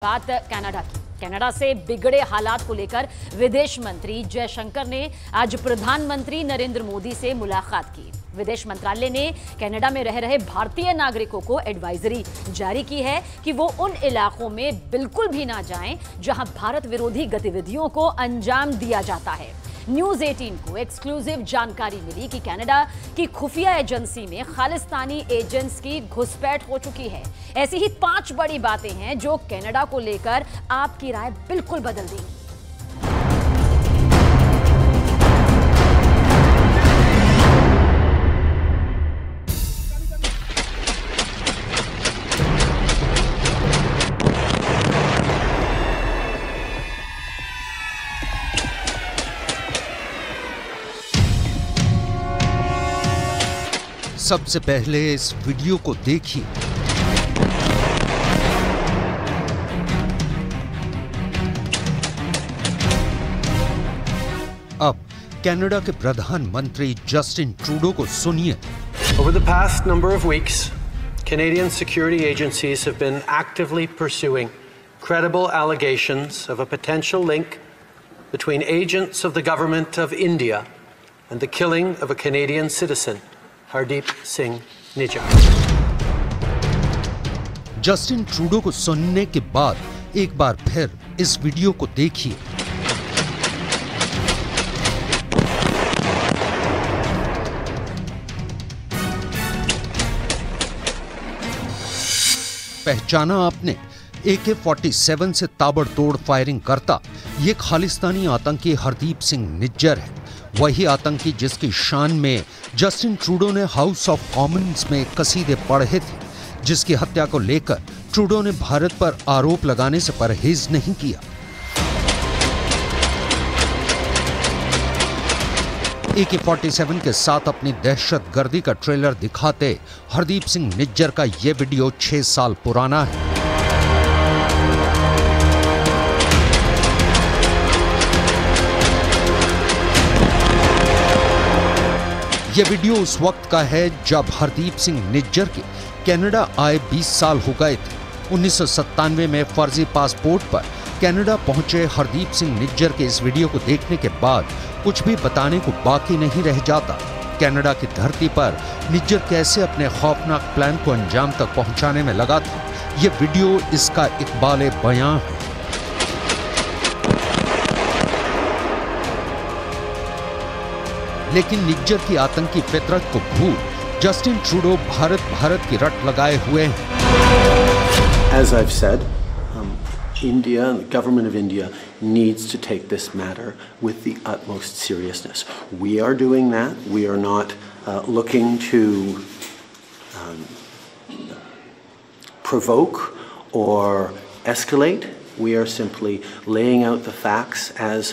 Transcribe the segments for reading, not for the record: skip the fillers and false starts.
बात कनाडा की। कनाडा से बिगड़े हालात को लेकर विदेश मंत्री जयशंकर ने आज प्रधानमंत्री नरेंद्र मोदी से मुलाकात की। विदेश मंत्रालय ने कनाडा में रह रहे भारतीय नागरिकों को एडवाइजरी जारी की है कि वो उन इलाकों में बिल्कुल भी ना जाएं जहां भारत विरोधी गतिविधियों को अंजाम दिया जाता है। न्यूज 18 को एक्सक्लूसिव जानकारी मिली कि कनाडा की खुफिया एजेंसी में खालिस्तानी एजेंट्स की घुसपैठ हो चुकी है। ऐसी ही 5 बड़ी बातें हैं जो कनाडा को लेकर आपकी राय बिल्कुल बदल देंगी। सबसे पहले इस वीडियो को देखिए। अब कनाडा के प्रधानमंत्री जस्टिन ट्रूडो को सुनिए। Over the past number of weeks, Canadian security agencies have been actively pursuing credible allegations of a potential link between agents of the government of India and the killing of a Canadian citizen, Hardeep Singh Nijjar. Justin Trudeau को सुनने के बाद एक बार फिर इस video को देखिए। पहचाना आपने? AK-47 से ताबड़तोड़ फायरिंग करता ये खालिस्तानी आतंकी हरदीप सिंह निज्जर है। वही आतंकी जिसकी शान में जस्टिन ट्रूडो ने हाउस ऑफ कॉमन्स में कसीदे पढ़े थे, जिसकी हत्या को लेकर ट्रूडो ने भारत पर आरोप लगाने से परहेज नहीं किया। AK-47 के साथ अपनी दहशतगर्दी का ट्रेलर दिखाते हरदीप सिंह निज्जर का यह वीडियो 6 साल पुराना है। यह वीडियो उस वक्त का है जब हरदीप सिंह निज्जर के कनाडा आए 20 साल हो गए थे। 1997 में फर्जी पासपोर्ट पर कनाडा पहुंचे हरदीप सिंह निज्जर के इस वीडियो को देखने के बाद कुछ भी बताने को बाकी नहीं रह जाता। कनाडा की धरती पर निज्जर कैसे अपने खौफनाक प्लान को अंजाम तक पहुंचाने में लगा था, यह वीडियो इसका इकबाल बयां है। लेकिन निज्जर की आतंकी फितरत को भूल जस्टिन ट्रूडो भारत की रट लगाए हुए हैं। As I've said, India and the government of India needs to take this matter with the utmost seriousness. We are doing that. We are not looking to provoke or escalate. We are simply laying out the facts as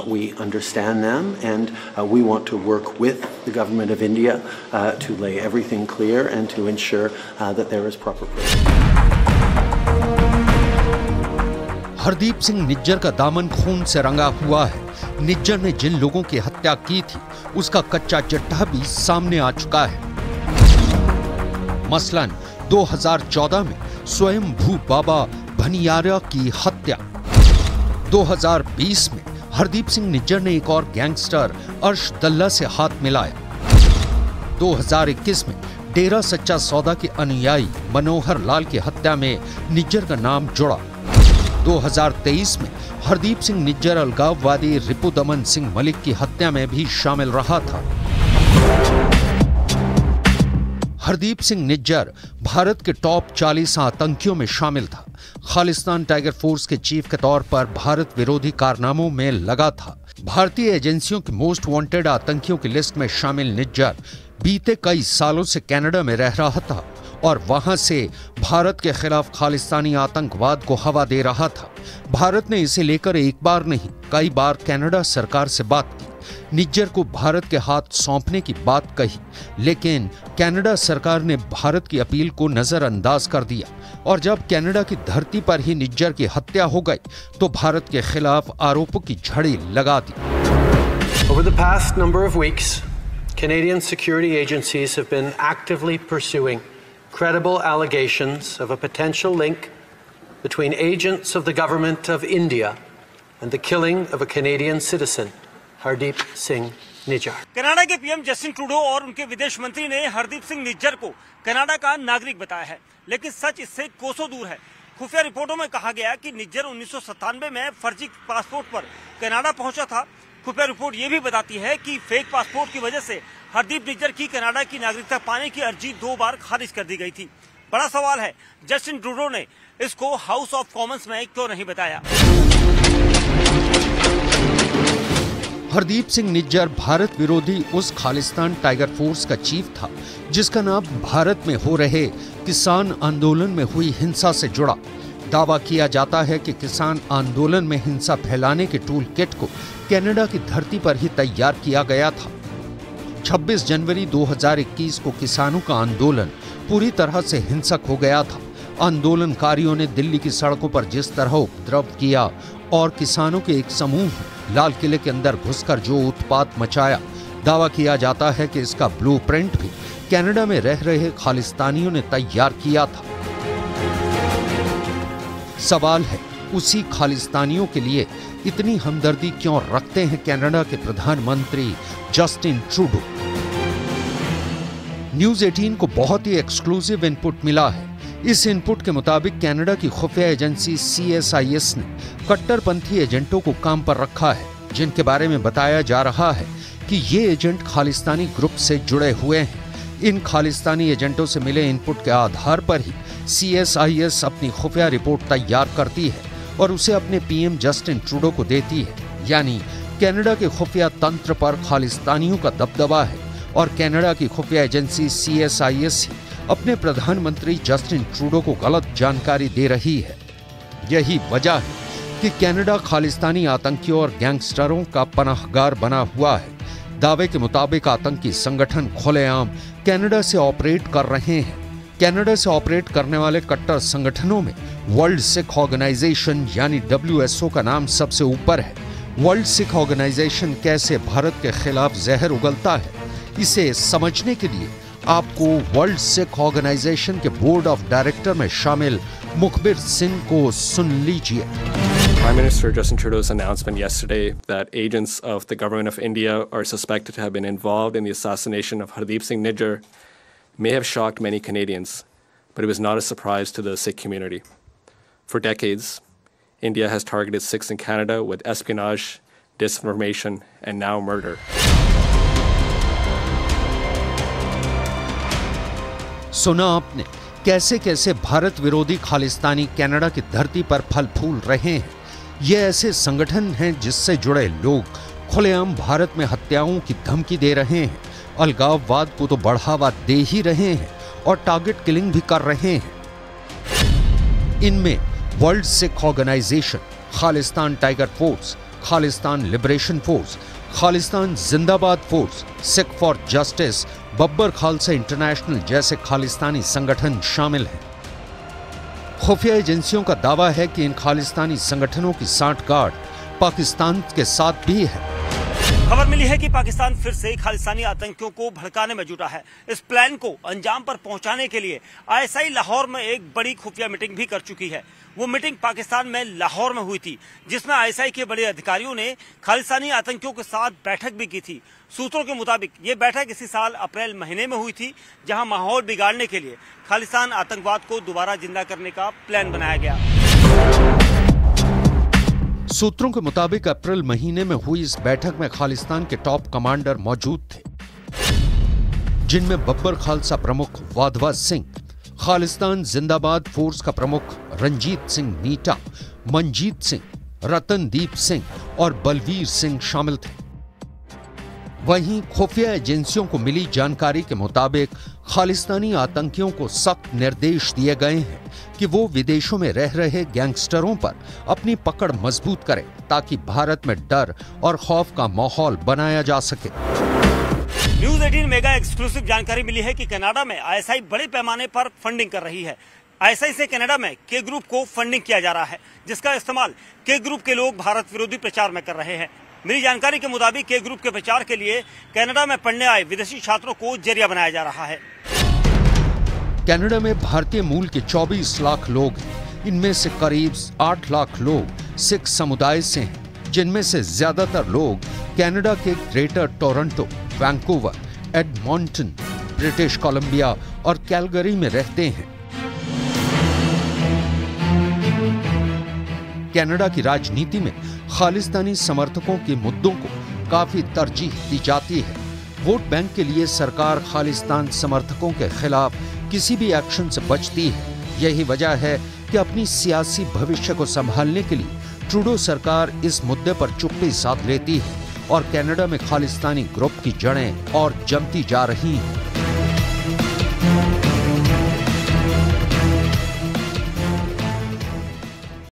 we understand them, and we want to work with the government of India to lay everything clear and to ensure that there is proper proof. Hardeep Singh Nijjar का दामन खून से रंगा हुआ है। निज्जर ने जिन लोगों की हत्या की थी उसका कच्चा चिट्ठा भी सामने आ चुका है। मसलन 2014 में स्वयं भू बाबा भनियारा की हत्या, 2020 में हरदीप सिंह निज्जर ने एक और गैंगस्टर अर्श दल्ला से हाथ मिलाया, 2021 में डेरा सच्चा सौदा के अनुयायी मनोहर लाल की हत्या में निज्जर का नाम जुड़ा, 2023 में हरदीप सिंह निज्जर अलगाववादी रिपुदमन सिंह मलिक की हत्या में भी शामिल रहा था। हरदीप सिंह निज्जर भारत के टॉप 40 आतंकियों में शामिल था। खालिस्तान टाइगर फोर्स के चीफ के तौर पर भारत विरोधी कारनामों में लगा था। भारतीय एजेंसियों के मोस्ट वांटेड आतंकियों की लिस्ट में शामिल निज्जर बीते कई सालों से कनाडा में रह रहा था और वहां से भारत के खिलाफ खालिस्तानी आतंकवाद को हवा दे रहा था। भारत ने इसे लेकर एक बार नहीं कई बार कनाडा सरकार से बात की, निज्जर को भारत के हाथ सौंपने की बात कही, लेकिन कनाडा सरकार ने भारत की अपील को नजरअंदाज कर दिया और जब कनाडा की धरती पर ही निज्जर की हत्या हो गई तो भारत के खिलाफ आरोपों की झड़ी लगा दी। Over the past number of weeks, Canadian security agencies have been actively pursuing credible allegations of a potential link between agents of the government of India and the killing of a Canadian citizen, Hardeep Singh Nijjar. Canada के PM Justin Trudeau और उनके विदेश मंत्री ने हरदीप सिंह निज्जर को Canada का नागरिक बताया है, लेकिन सच इससे कोसों दूर है। खुफिया रिपोर्टों में कहा गया कि निज्जर 1997 में फर्जी पासपोर्ट पर कनाडा पहुंचा था। खुफिया रिपोर्ट ये भी बताती है कि फेक पासपोर्ट की वजह से हरदीप निज्जर की कनाडा की नागरिकता पाने की अर्जी 2 बार खारिज कर दी गई थी। बड़ा सवाल है, जस्टिन ट्रूडो ने इसको हाउस ऑफ कॉमन्स में क्यों नहीं बताया? हरदीप सिंह निज्जर भारत विरोधी उस खालिस्तान टाइगर फोर्स का चीफ था जिसका नाम भारत में हो रहे किसान आंदोलन में हुई हिंसा से जुड़ा। दावा किया जाता है कि किसान आंदोलन में हिंसा फैलाने के टूल किट को कनाडा की धरती पर ही तैयार किया गया था। 26 जनवरी 2021 को किसानों का आंदोलन पूरी तरह से हिंसक हो गया था। आंदोलनकारियों ने दिल्ली की सड़कों पर जिस तरह उपद्रव किया और किसानों के एक समूह लाल किले के अंदर घुसकर जो उत्पात मचाया, दावा किया जाता है कि इसका ब्लूप्रिंट भी कनाडा में रह रहे खालिस्तानियों ने तैयार किया था। सवाल है, उसी खालिस्तानियों के लिए इतनी हमदर्दी क्यों रखते हैं कनाडा के प्रधानमंत्री जस्टिन ट्रूडो? न्यूज 18 को बहुत ही एक्सक्लूसिव इनपुट मिला है। इस इनपुट के मुताबिक कनाडा की खुफिया एजेंसी CSIS ने कट्टरपंथी एजेंटों को काम पर रखा है, जिनके बारे में बताया जा रहा है कि ये एजेंट खालिस्तानी ग्रुप से जुड़े हुए हैं। इन खालिस्तानी एजेंटों से मिले इनपुट के आधार पर ही CSIS अपनी खुफिया रिपोर्ट तैयार करती है और उसे अपने पीएम जस्टिन ट्रूडो को देती है। यानी कनाडा के खुफिया तंत्र पर खालिस्तानियों का दबदबा है और कनाडा की खुफिया एजेंसी CSIS ही अपने प्रधानमंत्री जस्टिन ट्रूडो को गलत जानकारी दे रही है। यही वजह है कि कनाडा खालिस्तानी आतंकियों और गैंगस्टरों का पनाहगार बना हुआ है। दावे के मुताबिक आतंकी संगठन खुलेआम कनाडा से ऑपरेट कर रहे हैं। कनाडा से ऑपरेट करने वाले कट्टर संगठनों में वर्ल्ड सिख ऑर्गेनाइजेशन यानी WSO का नाम सबसे ऊपर है। वर्ल्ड सिख ऑर्गेनाइजेशन कैसे भारत के खिलाफ जहर उगलता है, इसे समझने के लिए आपको वर्ल्ड सिख ऑर्गेनाइजेशन के बोर्ड ऑफ डायरेक्टर में शामिल मुखबिर सिंह को सुन लीजिए। Prime Minister Justin Trudeau's announcement yesterday that agents of the government of India are suspected to have been involved in the assassination of Hardeep Singh Nijjar may have shocked many Canadians, but it was not a surprise to the Sikh community. For decades, India has targeted Sikhs in Canada with espionage, disinformation, and now murder. सुना आपने कैसे कैसे भारत विरोधी Khalistani Canada की धरती पर फल फूल रहे हैं। ये ऐसे संगठन हैं जिससे जुड़े लोग खुलेआम भारत में हत्याओं की धमकी दे रहे हैं, अलगाववाद को तो बढ़ावा दे ही रहे हैं और टारगेट किलिंग भी कर रहे हैं। इनमें world Sikh organisation, Khalistan tiger force, Khalistan liberation force, Khalistan Zindabad force, Sikh for justice, Babbar Khalsa international जैसे खालिस्तानी संगठन शामिल हैं। खुफिया एजेंसियों का दावा है कि इन खालिस्तानी संगठनों की सांठगांठ पाकिस्तान के साथ भी है। खबर मिली है कि पाकिस्तान फिर से खालिस्तानी आतंकियों को भड़काने में जुटा है। इस प्लान को अंजाम पर पहुंचाने के लिए ISI लाहौर में एक बड़ी खुफिया मीटिंग भी कर चुकी है। वो मीटिंग पाकिस्तान में लाहौर में हुई थी, जिसमें ISI के बड़े अधिकारियों ने खालिस्तानी आतंकियों के साथ बैठक भी की थी। सूत्रों के मुताबिक ये बैठक इसी साल अप्रैल महीने में हुई थी, जहां माहौल बिगाड़ने के लिए खालिस्तान आतंकवाद को दोबारा जिंदा करने का प्लान बनाया गया। सूत्रों के मुताबिक अप्रैल महीने में हुई इस बैठक में खालिस्तान के टॉप कमांडर मौजूद थे, जिनमें बब्बर खालसा प्रमुख वाधवा सिंह, खालिस्तान जिंदाबाद फोर्स का प्रमुख रंजीत सिंह नीटा, मनजीत सिंह, रतनदीप सिंह और बलवीर सिंह शामिल थे। वहीं खुफिया एजेंसियों को मिली जानकारी के मुताबिक खालिस्तानी आतंकियों को सख्त निर्देश दिए गए हैं कि वो विदेशों में रह रहे गैंगस्टरों पर अपनी पकड़ मजबूत करें, ताकि भारत में डर और खौफ का माहौल बनाया जा सके। न्यूज 18 मेगा एक्सक्लूसिव जानकारी मिली है कि कनाडा में ISI बड़े पैमाने पर फंडिंग कर रही है। ISI से कनाडा में के ग्रुप को फंडिंग किया जा रहा है, जिसका इस्तेमाल के ग्रुप के लोग भारत विरोधी प्रचार में कर रहे हैं। मिली जानकारी के मुताबिक के ग्रुप के प्रचार के लिए कनाडा में पढ़ने आए विदेशी छात्रों को जरिया बनाया जा रहा है। कनाडा में भारतीय मूल के 24 लाख लोग हैं। इनमें से करीब 8 लाख लोग सिख समुदाय से हैं, जिनमें से ज्यादातर लोग कनाडा के greater Toronto, Vancouver, Edmonton, British Columbia और कैलगरी में रहते हैं। कनाडा की राजनीति में खालिस्तानी समर्थकों के मुद्दों को काफी तरजीह दी जाती है। वोट बैंक के लिए सरकार खालिस्तान समर्थकों के खिलाफ किसी भी एक्शन से बचती है। यही वजह है कि अपनी सियासी भविष्य को संभालने के लिए ट्रूडो सरकार इस मुद्दे पर चुप्पी साध लेती है और कनाडा में खालिस्तानी ग्रुप की जड़ें और जमती जा रही हैं।